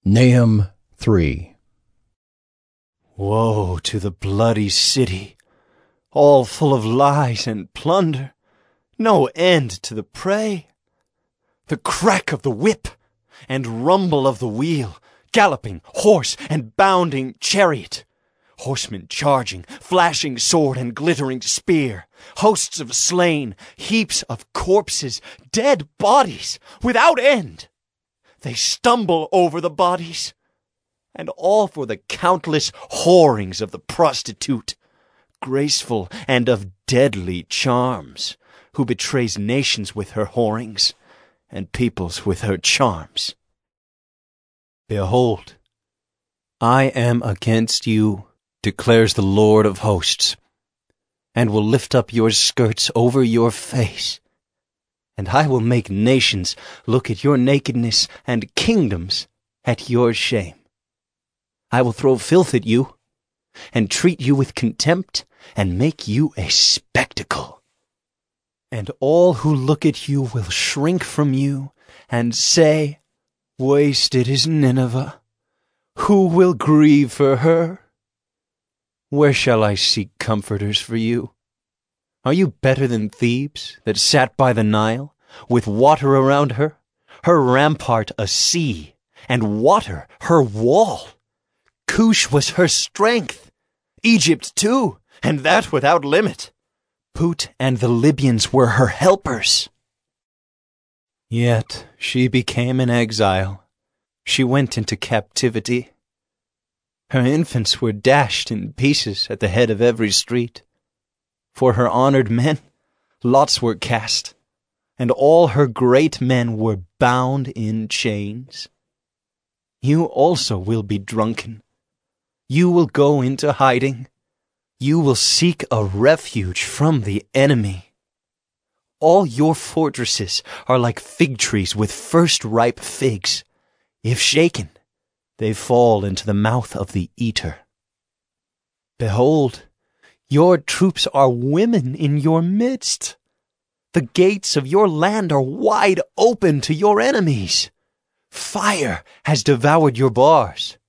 Nahum 3. Woe to the bloody city, all full of lies and plunder, no end to the prey. The crack of the whip and rumble of the wheel, galloping horse and bounding chariot, horsemen charging, flashing sword and glittering spear, hosts of slain, heaps of corpses, dead bodies without end. They stumble over the bodies, and all for the countless whorings of the prostitute, graceful and of deadly charms, who betrays nations with her whorings, and peoples with her charms. Behold, I am against you, declares the Lord of hosts, and will lift up your skirts over your face, and I will make nations look at your nakedness and kingdoms at your shame. I will throw filth at you, and treat you with contempt, and make you a spectacle. And all who look at you will shrink from you, and say, Wasted is Nineveh. Who will grieve for her? Where shall I seek comforters for you? Are you better than Thebes, that sat by the Nile, with water around her, her rampart a sea, and water her wall? Cush was her strength, Egypt too, and that without limit. Put and the Libyans were her helpers. Yet she became an exile. She went into captivity. Her infants were dashed in pieces at the head of every street. For her honored men, lots were cast, and all her great men were bound in chains. You also will be drunken. You will go into hiding. You will seek a refuge from the enemy. All your fortresses are like fig trees with first-ripe figs. If shaken, they fall into the mouth of the eater. Behold, your troops are women in your midst. The gates of your land are wide open to your enemies. Fire has devoured your bars.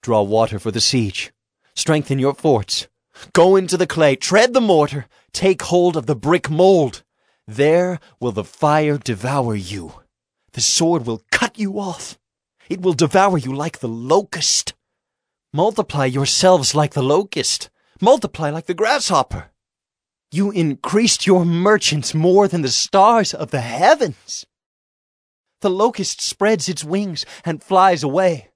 Draw water for the siege. Strengthen your forts. Go into the clay, tread the mortar, take hold of the brick mold. There will the fire devour you. The sword will cut you off. It will devour you like the locust. Multiply yourselves like the locust. Multiply like the grasshopper. You increased your merchants more than the stars of the heavens. The locust spreads its wings and flies away.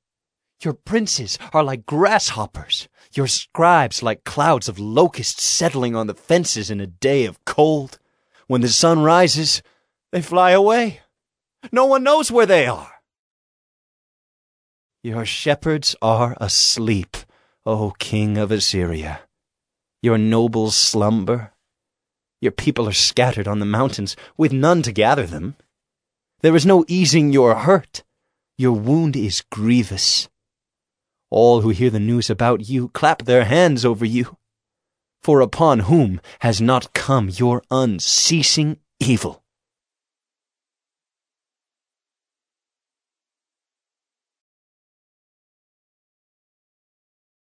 Your princes are like grasshoppers, your scribes like clouds of locusts settling on the fences in a day of cold. When the sun rises, they fly away. No one knows where they are. Your shepherds are asleep, O King of Assyria. Your nobles slumber. Your people are scattered on the mountains, with none to gather them. There is no easing your hurt. Your wound is grievous. All who hear the news about you clap their hands over you. For upon whom has not come your unceasing evil?